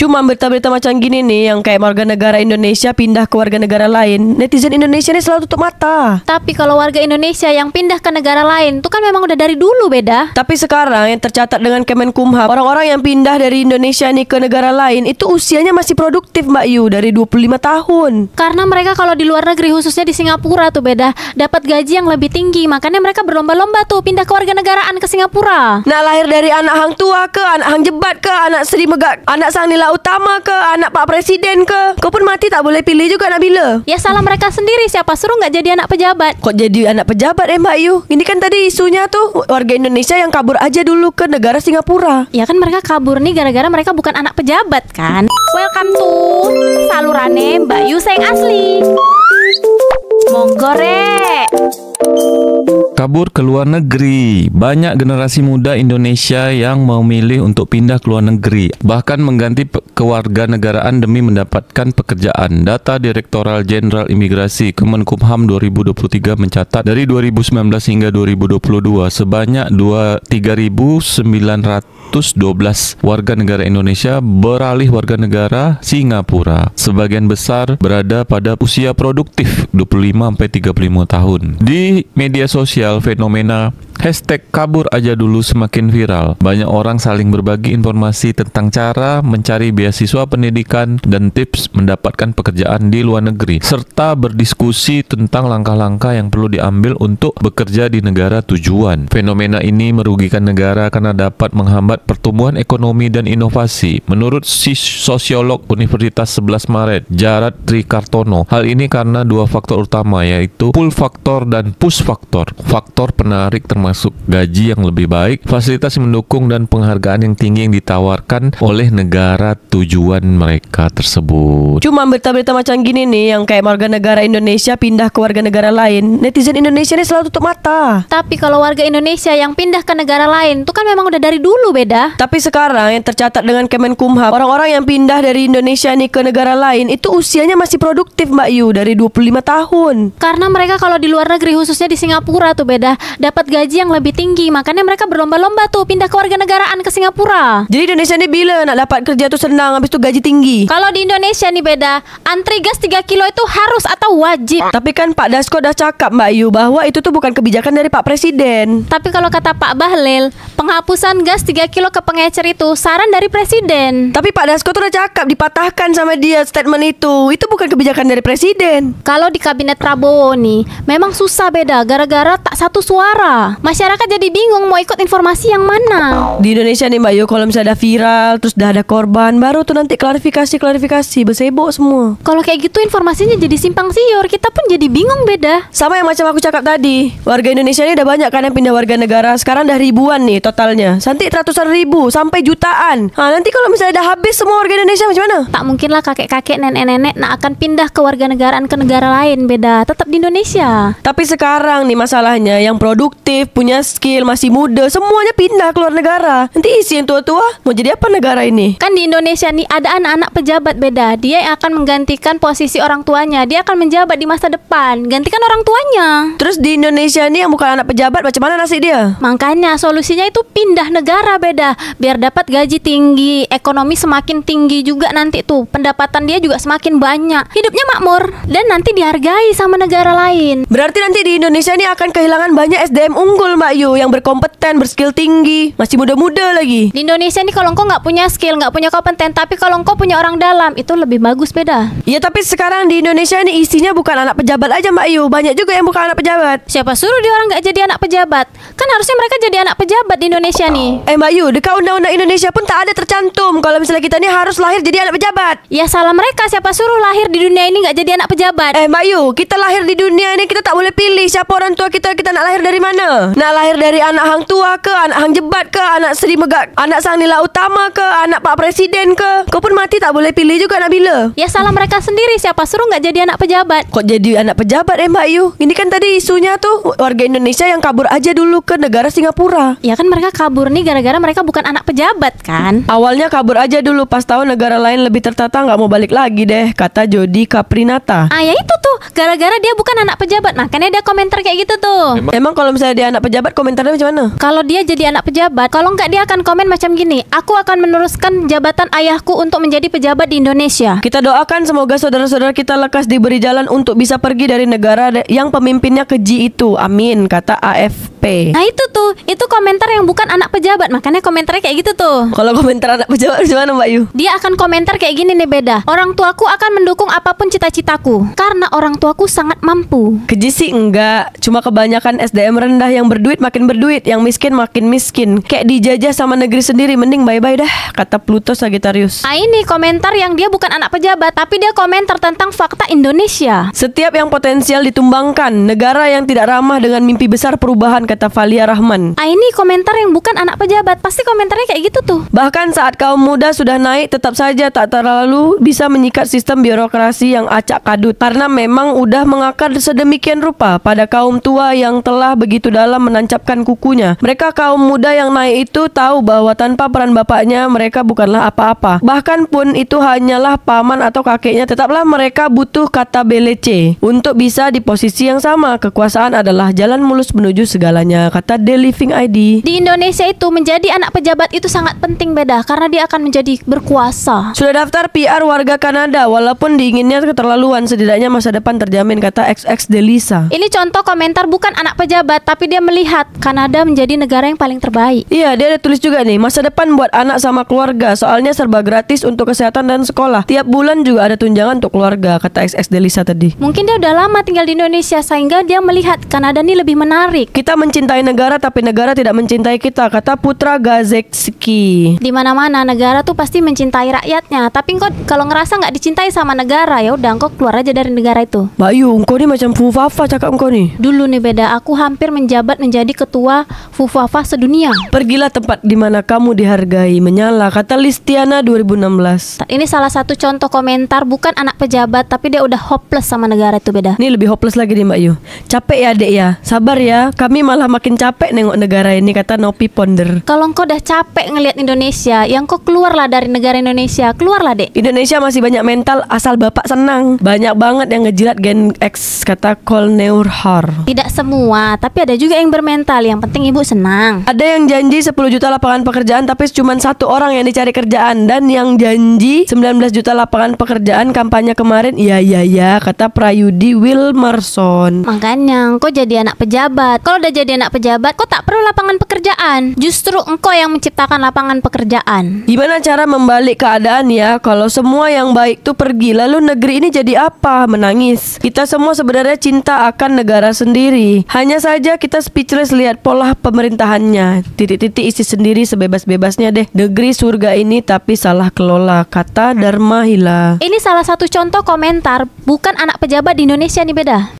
Cuma berita-berita macam gini nih, yang kayak warga negara Indonesia pindah ke warga negara lain, netizen Indonesia ini selalu tutup mata. Tapi kalau warga Indonesia yang pindah ke negara lain, itu kan memang udah dari dulu beda. Tapi sekarang yang tercatat dengan Kemenkumham, orang-orang yang pindah dari Indonesia nih ke negara lain, itu usianya masih produktif Mbak Yu, dari 25 tahun. Karena mereka kalau di luar negeri, khususnya di Singapura tuh beda, dapat gaji yang lebih tinggi. Makanya mereka berlomba-lomba tuh pindah ke warga negaraan ke Singapura. Nak lahir dari anak hang tua ke, anak hang jebat ke, anak Sri Megak, anak Sang Nila Utama ke, anak Pak Presiden ke, kau pun mati tak boleh pilih juga nak bila. Ya salah mereka sendiri, siapa suruh nggak jadi anak pejabat. Kok jadi anak pejabat Mbak Yu? Ini kan tadi isunya tuh warga Indonesia yang kabur aja dulu ke negara Singapura. Ya kan mereka kabur nih gara-gara mereka bukan anak pejabat kan. Welcome to salurane Mbak Yu Seng asli. Monggo rek. Kabur ke luar negeri. Banyak generasi muda Indonesia yang memilih untuk pindah ke luar negeri, bahkan mengganti kewarganegaraan demi mendapatkan pekerjaan. Data Direktorat Jenderal Imigrasi Kemenkumham 2023 mencatat dari 2019 hingga 2022 sebanyak 3.912 warga negara Indonesia beralih warga negara Singapura. Sebagian besar berada pada usia produktif 25-35 tahun. Di media sosial, fenomena #kabur aja dulu semakin viral. Banyak orang saling berbagi informasi tentang cara mencari beasiswa pendidikan dan tips mendapatkan pekerjaan di luar negeri, serta berdiskusi tentang langkah-langkah yang perlu diambil untuk bekerja di negara tujuan. Fenomena ini merugikan negara karena dapat menghambat pertumbuhan ekonomi dan inovasi. Menurut sosiolog Universitas 11 Maret, Jarad Trikartono, hal ini karena dua faktor utama, yaitu pull faktor dan push faktor. Faktor penarik termasuk gaji yang lebih baik, fasilitas yang mendukung, dan penghargaan yang tinggi yang ditawarkan oleh negara tujuan mereka tersebut. Cuma berita-berita macam gini nih, yang kayak warga negara Indonesia pindah ke warga negara lain, netizen Indonesia ini selalu tutup mata. Tapi kalau warga Indonesia yang pindah ke negara lain, itu kan memang udah dari dulu beda. Tapi sekarang yang tercatat dengan Kemenkumham, orang-orang yang pindah dari Indonesia nih ke negara lain, itu usianya masih produktif Mbak Yu, dari 25 tahun. Karena mereka kalau di luar negeri, khususnya di Singapura tuh beda, dapat gaji yang lebih tinggi. Makanya mereka berlomba-lomba tuh pindah ke warga negaraan ke Singapura. Jadi Indonesia ini bila nak dapat kerja tuh senang, habis itu gaji tinggi. Kalau di Indonesia nih beda, antri gas 3 kilo itu harus atau wajib. Tapi kan Pak Dasko dah cakap Mbak Yu, bahwa itu tuh bukan kebijakan dari Pak Presiden. Tapi kalau kata Pak Bahlil, penghapusan gas 3 kilo ke pengecer itu saran dari Presiden. Tapi Pak Dasko tuh udah cakap, dipatahkan sama dia statement itu. Itu bukan kebijakan dari Presiden. Kalau di kabinet Prabowo nih, memang susah beda, gara-gara tak satu suara. Masyarakat jadi bingung mau ikut informasi yang mana. Di Indonesia nih Mbak Yu, kalau misalnya ada viral, terus dah ada korban, baru tuh nanti klarifikasi, bersebok semua. Kalau kayak gitu informasinya jadi simpang siur, kita pun jadi bingung beda. Sama yang macam aku cakap tadi, warga Indonesia ini udah banyak kan yang pindah warga negara. Sekarang dah ribuan nih totalnya, nanti ratusan ribu sampai jutaan. Nanti kalau misalnya dah habis semua warga Indonesia macam mana? Tak mungkin lah kakek-kakek, nenek-nenek nak akan pindah ke warga negaraan ke negara lain, beda, tetap di Indonesia. Tapi sekarang nih masalahnya, yang produktif, punya skill, masih muda, semuanya pindah ke luar negara. Nanti isi yang tua-tua mau jadi apa negara ini? Kan di Indonesia nih ada anak-anak pejabat beda. Dia yang akan menggantikan posisi orang tuanya. Dia akan menjabat di masa depan, gantikan orang tuanya. Terus di Indonesia nih yang bukan anak pejabat, macam mana nasib dia? Makanya solusinya itu pindah negara beda, biar dapat gaji tinggi, ekonomi semakin tinggi juga nanti tuh, pendapatan dia juga semakin banyak, hidupnya makmur, dan nanti dihargai sama negara lain. Berarti nanti di Indonesia ini akan kehilangan banyak SDM unggul Mbak Yu, yang berkompeten, berskill tinggi, masih muda-muda lagi. Di Indonesia ini kalau engkau nggak punya skill, nggak punya kompeten, tapi kalau engkau punya orang dalam, itu lebih bagus beda. Iya, tapi sekarang di Indonesia ini isinya bukan anak pejabat aja Mbak Yu, banyak juga yang bukan anak pejabat. Siapa suruh dia orang nggak jadi anak pejabat? Kan harusnya mereka jadi anak pejabat di Indonesia nih. Mbak Yu, dekat undang-undang Indonesia pun tak ada tercantum kalau misalnya kita ini harus lahir jadi anak pejabat. Ya salah mereka, siapa suruh lahir di dunia ini nggak jadi anak pejabat? Mbak Yu, kita lahir di dunia ini kita tak boleh pilih siapa orang tua kita nak lahir dari mana. Nak lahir dari anak hang tua ke, anak hang jebat ke, anak Sri Megak, anak Sang Nila Utama ke, anak Pak Presiden ke, kau pun mati tak boleh pilih juga nak bila. Ya salah mereka sendiri, siapa suruh nggak jadi anak pejabat? Kok jadi anak pejabat Mbak Yu? Ini kan tadi isunya tuh warga Indonesia yang kabur aja dulu ke negara Singapura. Ya kan mereka kabur nih gara-gara mereka bukan anak pejabat kan. Awalnya kabur aja dulu, pas tahu negara lain lebih tertata nggak mau balik lagi deh, kata Jody Caprinata. Ya itu tuh, gara-gara dia bukan anak pejabat, makanya dia komentar kayak gitu tuh. Emang kalau misalnya dia anak anak pejabat komentarnya macam mana? Kalau dia jadi anak pejabat, kalau enggak dia akan komen macam gini, aku akan meneruskan jabatan ayahku untuk menjadi pejabat di Indonesia. Kita doakan semoga saudara-saudara kita lekas diberi jalan untuk bisa pergi dari negara yang pemimpinnya keji itu. Amin, kata AFP. Nah itu komentar yang bukan anak pejabat, makanya komentarnya kayak gitu tuh. Kalau komentar anak pejabat gimana Mbak Yu? Dia akan komentar kayak gini nih Beda. Orang tuaku akan mendukung apapun cita-citaku karena orang tuaku sangat mampu. Keji sih enggak, cuma kebanyakan SDM rendah yang berduit makin berduit, yang miskin makin miskin. Kayak dijajah sama negeri sendiri, mending bye-bye dah, kata Pluto Sagittarius. Nah ini komentar yang dia bukan anak pejabat, tapi dia komentar tentang fakta Indonesia. Setiap yang potensial ditumbangkan, negara yang tidak ramah dengan mimpi besar perubahan, kata Valia Rahman. Nah ini komentar yang bukan anak pejabat, pasti komentarnya kayak gitu tuh. Bahkan saat kaum muda sudah naik, tetap saja tak terlalu bisa menyikat sistem birokrasi yang acak kadut, karena memang udah mengakar sedemikian rupa pada kaum tua yang telah begitu dalam menancapkan kukunya. Mereka kaum muda yang naik itu tahu bahwa tanpa peran bapaknya mereka bukanlah apa-apa. Bahkan pun itu hanyalah paman atau kakeknya, tetaplah mereka butuh kata belece untuk bisa di posisi yang sama. Kekuasaan adalah jalan mulus menuju segalanya, kata The Living ID. Di Indonesia itu menjadi anak pejabat itu sangat penting Beda, karena dia akan menjadi berkuasa. Sudah daftar PR warga Kanada, walaupun diinginnya keterlaluan, setidaknya masa depan terjamin, kata XX Delisa. Ini contoh komentar bukan anak pejabat, tapi dia melihat Kanada menjadi negara yang paling terbaik. Iya, dia ada tulis juga nih, masa depan buat anak sama keluarga, soalnya serba gratis untuk kesehatan dan sekolah. Tiap bulan juga ada tunjangan untuk keluarga, kata XX Delisa tadi. Mungkin dia udah lama tinggal di Indonesia sehingga dia melihat Kanada ini lebih menarik. Kita mencintai negara tapi negara tidak mencintai kita, kata Putra Gazekski. Di mana-mana negara tuh pasti mencintai rakyatnya, tapi engkau kalau ngerasa nggak dicintai sama negara, ya udah engkau keluar aja dari negara itu. Bayu, engkau ni macam fufafa cakap engkau ni. Dulu nih Beda, aku hampir menjabat menjadi ketua Fufafa sedunia. Pergilah tempat di mana kamu dihargai, menyala, kata Listiana 2016. Ini salah satu contoh komentar bukan anak pejabat, tapi dia udah hopeless sama negara itu Beda. Ini lebih hopeless lagi nih Mbak Yu. Capek ya dek ya, sabar ya, kami malah makin capek nengok negara ini, kata Nopi Ponder. Kalau engkau udah capek ngelihat Indonesia, yang kau keluarlah dari negara Indonesia, keluarlah dek. Indonesia masih banyak mental asal bapak senang. Banyak banget yang ngejilat Gen X, kata Kolneurhar. Tidak semua, tapi ada juga yang bermental. Yang penting ibu senang. Ada yang janji 10 juta lapangan pekerjaan tapi cuma satu orang yang dicari kerjaan, dan yang janji 19 juta lapangan pekerjaan kampanye kemarin iya kata Prayudi Wilmerson. Makanya engkau jadi anak pejabat. Kalau udah jadi anak pejabat, kau tak perlu lapangan pekerjaan. Justru engkau yang menciptakan lapangan pekerjaan. Gimana cara membalik keadaan ya? Kalau semua yang baik tuh pergi, lalu negeri ini jadi apa? Menangis. Kita semua sebenarnya cinta akan negara sendiri. Hanya saja kita speechless lihat pola pemerintahannya. Titik-titik isi sendiri sebebas-bebasnya deh. Negeri surga ini tapi salah kelola, kata Dharma Hila. Ini salah satu contoh komentar bukan anak pejabat di Indonesia nih Beda.